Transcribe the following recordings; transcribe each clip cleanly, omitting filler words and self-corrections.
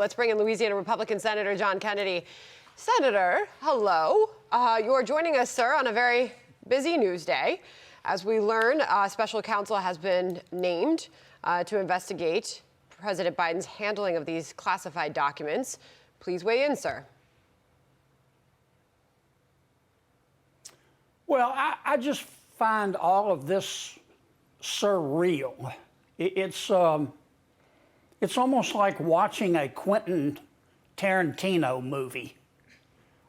Let's bring in Louisiana Republican Senator Sen Kennedy. Senator, hello. You're joining us, sir, on a very busy news day. As we learn, special counsel has been named to investigate President Biden's handling of these classified documents. Please weigh in, sir. Well, I just find all of this surreal. It's almost like watching a Quentin Tarantino movie.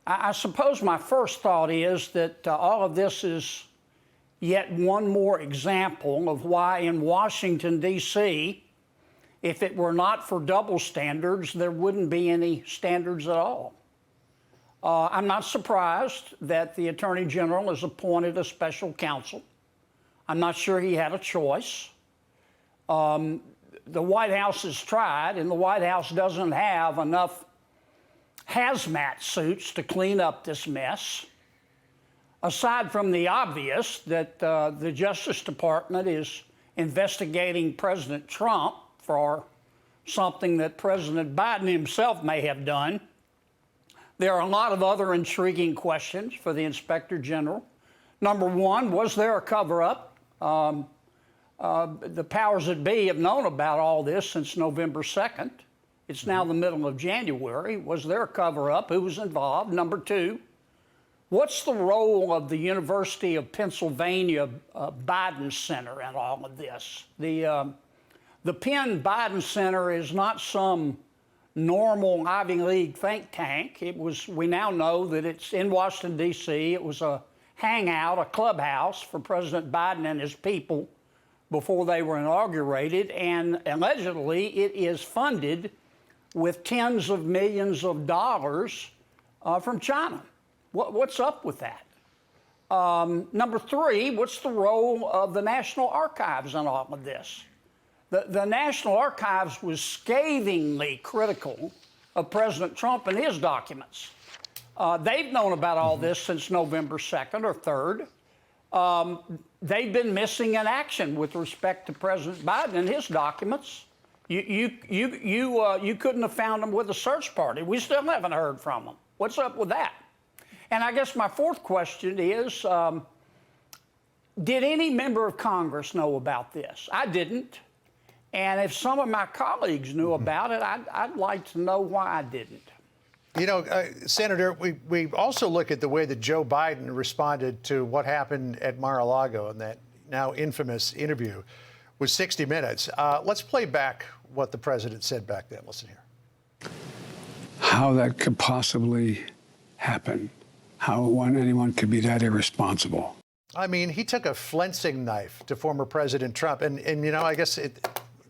I suppose my first thought is that all of this is yet one more example of why in Washington, D.C., if it were not for double standards, there wouldn't be any standards at all. I'm not surprised that the Attorney General has appointed a special counsel. I'm not sure he had a choice. The White House has tried, and the White House doesn't have enough hazmat suits to clean up this mess. Aside from the obvious that the Justice Department is investigating President Trump for something that President Biden himself may have done, there are a lot of other intriguing questions for the Inspector General. Number one, was there a cover-up? The powers that be have known about all this since November 2nd. It's now the middle of January. Was there a cover-up? Who was involved? Number two, what's the role of the University of Pennsylvania Biden Center in all of this? The Penn Biden Center is not some normal Ivy League think tank. We now know that it's in Washington, D.C. It was a hangout, a clubhouse for President Biden and his people before they were inaugurated, and allegedly it is funded with tens of millions of dollars from China. What's up with that? Number three, what's the role of the National Archives in all of this? The National Archives was scathingly critical of President Trump and his documents. They've known about all this since November 2nd or 3rd. They've been missing in action with respect to President Biden and his documents. You couldn't have found them with a search party. We still haven't heard from them. What's up with that? And I guess my fourth question is, did any member of Congress know about this? I didn't. And if some of my colleagues knew about it, I'd like to know why I didn't. You know, Senator, we also look at the way that Joe Biden responded to what happened at Mar-a-Lago in that now infamous interview with 60 Minutes. Let's play back what the president said back then. Listen here. How that could possibly happen, how anyone could be that irresponsible. I mean, he took a flensing knife to former President Trump. And you know, I guess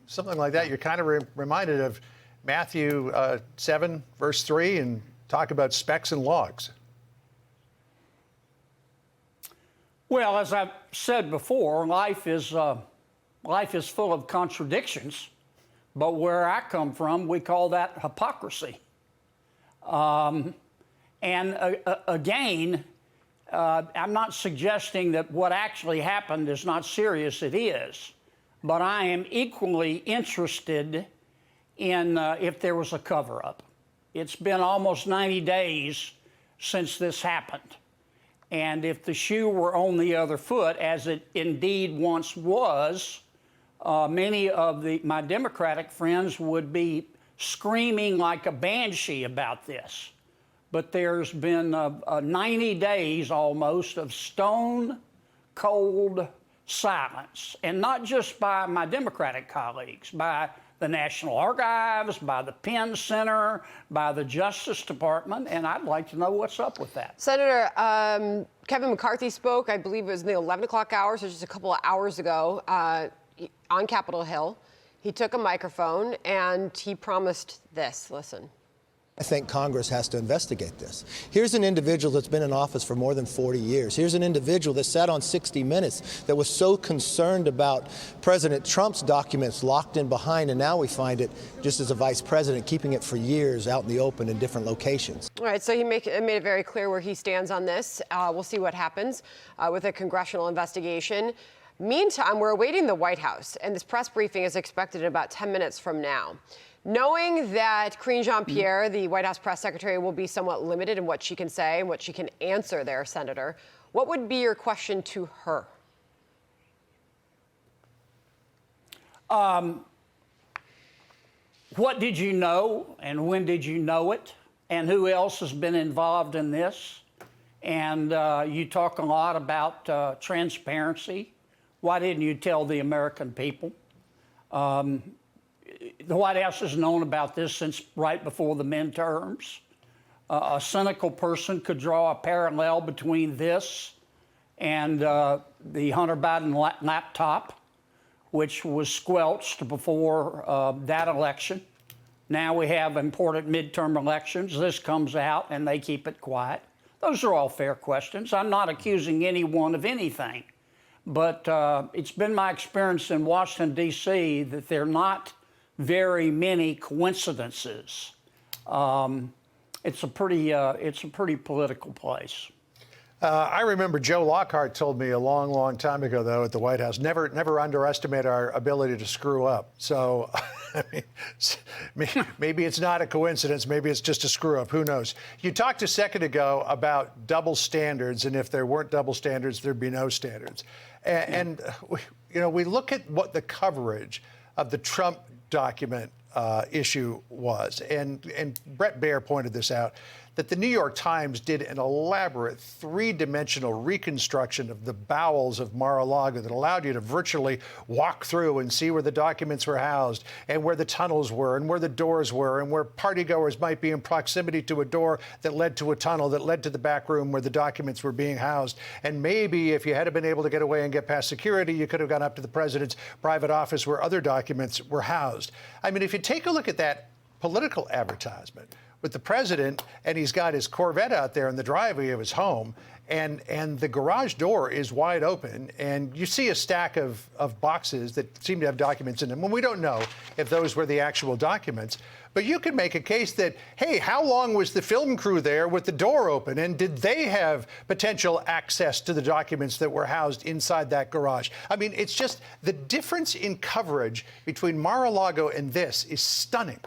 something like that, you're kind of reminded of Matthew 7, verse 3, and talk about specks and logs. Well, as I've said before, life is full of contradictions, but where I come from, we call that hypocrisy. Again, I'm not suggesting that what actually happened is not serious. It is. But I am equally interested in if there was a cover-up. It's been almost 90 days since this happened. And if the shoe were on the other foot, as it indeed once was, many of my Democratic friends would be screaming like a banshee about this. But there's been 90 days almost of stone-cold silence, and not just by my Democratic colleagues, by the National Archives, by the Penn Center, by the Justice Department, and I'd like to know what's up with that. Senator, Kevin McCarthy spoke, I believe it was in the 11 o'clock hours, so just a couple of hours ago, on Capitol Hill. He took a microphone and he promised this. Listen. I think Congress has to investigate this. Here's an individual that's been in office for more than 40 years. Here's an individual that sat on 60 Minutes that was so concerned about President Trump's documents locked in behind, and now we find it just as a vice president, keeping it for years out in the open in different locations. All right, so he made it very clear where he stands on this. We'll see what happens with a congressional investigation. Meantime, we're awaiting the White House, and this press briefing is expected in about 10 minutes from now. Knowing that Karine Jean-Pierre, the White House press secretary, will be somewhat limited in what she can say and what she can answer there, Senator, what would be your question to her? What did you know, and when did you know it, and who else has been involved in this? And you talk a lot about transparency. Why didn't you tell the American people? The White House has known about this since right before the midterms. A cynical person could draw a parallel between this and the Hunter Biden laptop, which was squelched before that election. Now we have important midterm elections. This comes out and they keep it quiet. Those are all fair questions. I'm not accusing anyone of anything. But it's been my experience in Washington, D.C., that there are not very many coincidences. It's a pretty political place. I remember Joe Lockhart told me a long, long time ago, though, at the White House, never underestimate our ability to screw up. So I mean, maybe it's not a coincidence. Maybe it's just a screw up. Who knows? You talked a second ago about double standards, and if there weren't double standards, there'd be no standards. And we look at what the coverage of the Trump document issue was, and Brett Baer pointed this out, that the New York Times did an elaborate three-dimensional reconstruction of the bowels of Mar-a-Lago that allowed you to virtually walk through and see where the documents were housed and where the tunnels were and where the doors were and where partygoers might be in proximity to a door that led to a tunnel that led to the back room where the documents were being housed. And maybe if you had been able to get away and get past security, you could have gone up to the president's private office where other documents were housed. I mean, if you take a look at that political advertisement with the president, and he's got his Corvette out there in the driveway of his home, and the garage door is wide open, and you see a stack of boxes that seem to have documents in them. And we don't know if those were the actual documents, but you could make a case that, hey, how long was the film crew there with the door open, and did they have potential access to the documents that were housed inside that garage? I mean, it's just the difference in coverage between Mar-a-Lago and this is stunning.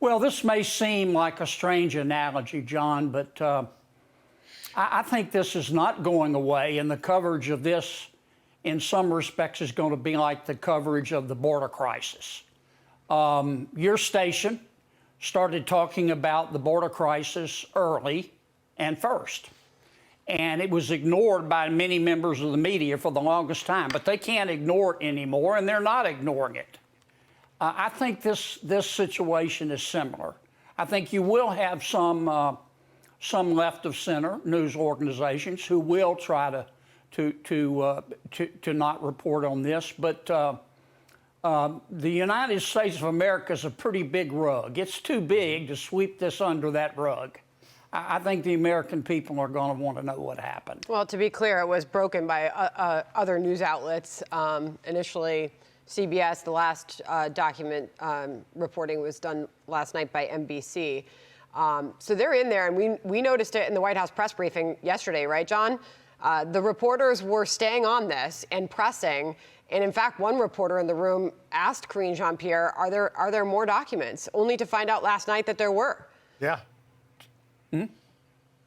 Well, this may seem like a strange analogy, John, but I think this is not going away, and the coverage of this, in some respects, is going to be like the coverage of the border crisis. Your station started talking about the border crisis early and first, and it was ignored by many members of the media for the longest time, but they can't ignore it anymore, and they're not ignoring it. I think this situation is similar. I think you will have some left of center news organizations who will try to not report on this, but the United States of America is a pretty big rug. It's too big to sweep this under that rug. I think the American people are going to want to know what happened. Well, to be clear, it was broken by other news outlets. Initially, CBS, the last document reporting was done last night by NBC. So they're in there, and we noticed it in the White House press briefing yesterday, right, John? The reporters were staying on this and pressing. And in fact, one reporter in the room asked Karine Jean-Pierre, are there more documents? Only to find out last night that there were. Yeah. Hmm?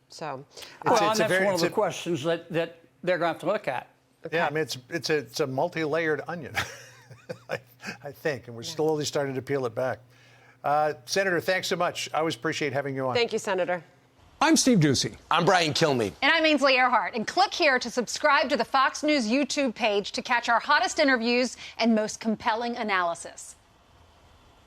So, that's one of the questions that they're going to have to look at. Okay. Yeah, I mean, it's a multi-layered onion, I think, and we're slowly starting to peel it back. Senator, thanks so much. I always appreciate having you on. Thank you, Senator. I'm Steve Doocy. I'm Brian Kilmeade. And I'm Ainsley Earhart. And click here to subscribe to the Fox News YouTube page to catch our hottest interviews and most compelling analysis.